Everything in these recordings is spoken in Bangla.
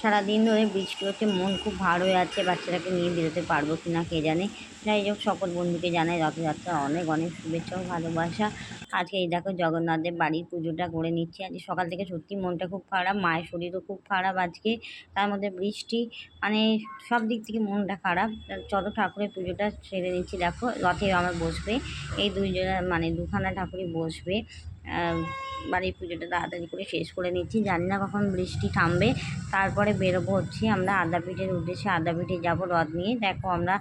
সারাদিন ধরে বৃষ্টি হচ্ছে, মন খুব ভার হয়ে আছে, বাচ্চাটাকে নিয়ে বেরোতে পারবো কি না কে জানে। যাই হোক, সকল বন্ধুকে জানাই রথযাত্রার অনেক অনেক শুভেচ্ছা ও ভালোবাসা। আজকে এই দেখো জগন্নাথদেব বাড়ির পুজোটা করে নিচ্ছি। আজকে সকাল থেকে সত্যি মনটা খুব খারাপ, মায়ের শরীরও খুব খারাপ আজকে, তার মধ্যে বৃষ্টি, মানে সব দিক থেকে মনটা খারাপ। চলো ঠাকুরের পুজোটা সেরে নিচ্ছি। দেখো রথে আমার বসবে, এই দুইজনা মানে দুখানা ঠাকুরই বসবে। বাড়ির পুজোটা তাড়াতাড়ি করে শেষ করে নিচ্ছি, জানি না কখন বৃষ্টি থামবে। তারপরে বেরোবো হচ্ছে আমরা আদ্যাপীঠের উদ্দেশ্যে। আদ্যাপীঠে যাবো রথ নিয়ে। দেখো আমরা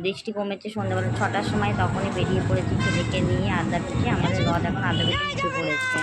বৃষ্টি কমেছে সন্ধ্যাবেলা 6টার সময়, তখনই বেরিয়ে পড়েছি ছেলেকে নিয়ে আদ্যাপীঠে। আমাদের রথ এখন আদ্যাপীঠে ঢুকে পড়েছে।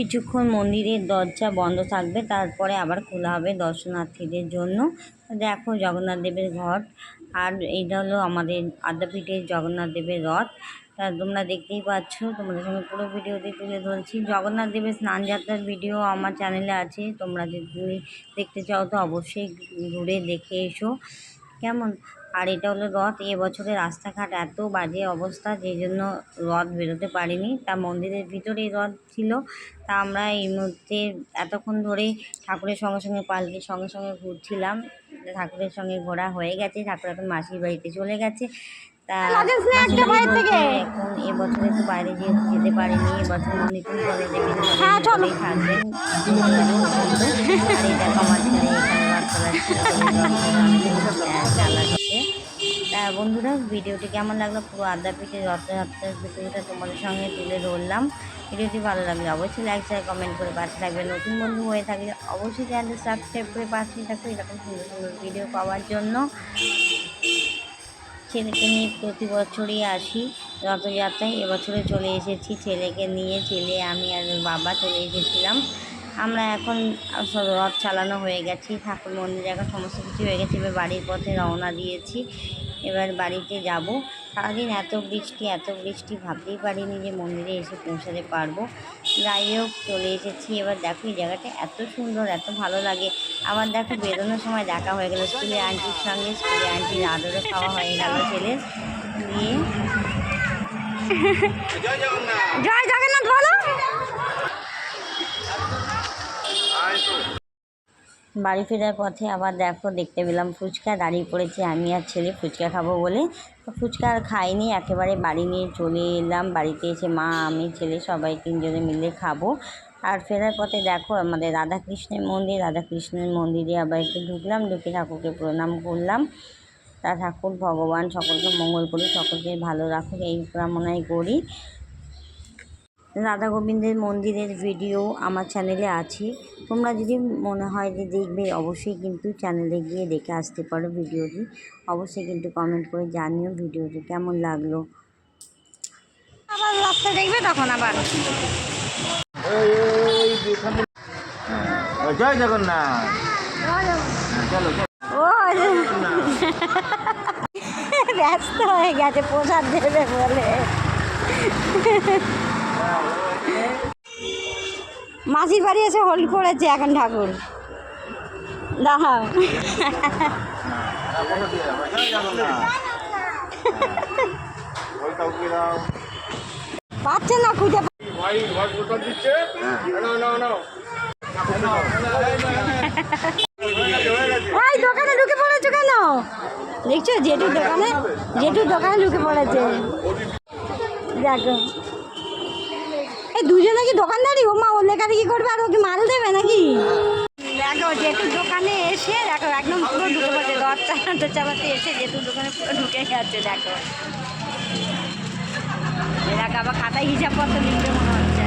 কিছুক্ষণ মন্দিরের দরজা বন্ধ থাকবে, তারপরে আবার খোলা হবে দর্শনার্থীদের জন্য। দেখো জগন্নাথ দেবের ঘট, আর এইটা হলো আমাদের আদ্যাপীঠের জগন্নাথ দেবের রথ। তা তোমরা দেখতেই পাচ্ছ, তোমাদের সঙ্গে পুরো ভিডিওতে তুলে ধরছি। জগন্নাথ দেবের স্নান যাত্রার ভিডিও আমার চ্যানেলে আছে, তোমরা যদি দেখতে চাও তো অবশ্যই ঘুরে দেখে এসো কেমন। আর এটা হলো রথ। এবছরের রাস্তাঘাট এত বাজে অবস্থা, যে জন্য রথ বেরোতে পারিনি। তা মন্দিরের ভিতরেই রথ ছিল। তা আমরা এই মুহূর্তে এতক্ষণ ধরে ঠাকুরের সঙ্গে সঙ্গে পালকির সঙ্গে সঙ্গে ঘুরছিলাম। ঠাকুরের সঙ্গে ঘোরা হয়ে গেছে, ঠাকুর এখন মাসির বাড়িতে চলে গেছে। তা এখন এবছরে তো বাইরে যেতে পারিনি, এবছর নিতুন কলেজে বিদ্যালয়ে থাকবেন। আর এটা আমার ছেলে এখানে রথ চালাচ্ছে। তা বন্ধুরা, ভিডিওটি কেমন লাগলো, পুরো আদ্যাপীঠের রথযাত্রার ভিডিওটা তোমাদের সঙ্গে তুলে ধরলাম। ভিডিওটি ভালো লাগলে অবশ্যই লাইক শেয়ার কমেন্ট করে পাশে থাকবে। নতুন বন্ধু হয়ে থাকলে অবশ্যই চ্যানেলটি সাবস্ক্রাইব করে পাশে থাকবে এরকম সুন্দর সুন্দর ভিডিও পাওয়ার জন্য। ছেলেকে নিয়ে প্রতি বছরই আসি রথযাত্রায়। এবছরে চলে এসেছি ছেলেকে নিয়ে, ছেলে আমি আর বাবা চলে এসেছিলাম। আমরা এখন রথ চালানো হয়ে গেছি, ঠাকুর মন্দিরে এখন সমস্ত কিছু হয়ে গেছে। এবার বাড়ির পথে রওনা দিয়েছি, এবার বাড়িতে যাব। সারাদিন এত বৃষ্টি ভাবতেই পারিনি যে মন্দিরে এসে পৌঁছাতে পারবো। যাই হোক চলে এসেছি। এবার দেখো এই জায়গাটা এত সুন্দর, এত ভালো লাগে। আবার দেখো বেরোনোর সময় দেখা হয়ে গেল স্কুলে আন্টির সঙ্গে, স্কুলে আন্টির আদরও খাওয়া হয়ে গেল ছেলের দিয়ে। জয় জগন্নাথ বলো। বাড়ি ফেরার পথে আবার দেখো দেখতে পেলাম ফুচকা, দাঁড়িয়ে পড়েছি আমি আর ছেলে ফুচকা খাবো বলে। তো ফুচকা আর খাইনি, একেবারে বাড়ি নিয়ে চলে এলাম। বাড়িতে এসে মা আমি ছেলে সবাই তিনজনে মিলে খাবো। আর ফেরার পথে দেখো আমাদের রাধাকৃষ্ণের মন্দিরে আবার একটু ঢুকলাম, ঢুকে ঠাকুরকে প্রণাম করলাম। তা ঠাকুর ভগবান সকলকে মঙ্গল করি, সকলকে ভালো রাখুক এই কামনাই করি। রাধা গোবিন্দের মন্দিরের ভিডিও আমার চ্যানেলে আছে, তোমরা যদি মনে হয় যে দেখবে অবশ্যই কিন্তু চ্যানেলে গিয়ে দেখে আসতে পারো ভিডিওটি। অবশ্যই কিন্তু কমেন্ট করে জানিও ভিডিওটি কেমন লাগলো। আবার রাস্তা দেখবে তখন আবার জয় জগন্নাথ। চলো ও ব্যস্ত হয়ে গেছে প্রসাদ দেবে বলে। মাসির বাড়ি এসে হোল্ড করেছে এখন ঠাকুর। দাঁড়াও পাচ্ছে না খুঁজে। ওই দোকানে ঢুকে পড়েছো কেন? দেখছো জেঠুর দোকানে ঢুকে পড়েছে। দেখো এই দুজনে কি দোকানদারি, ও মা ওর লেখালেখি করবে আর ওকে মাল দেবে নাকি? দেখো জেঠুর দোকানে এসে দেখো একদম পুরো ঢুকে পড়েছে, রথ চালাতে এসে জেঠুর দোকানে পুরো ঢুকে গেছে। দেখো আবার খাতায় হিসাবপত্র লিখবে মনে হচ্ছে।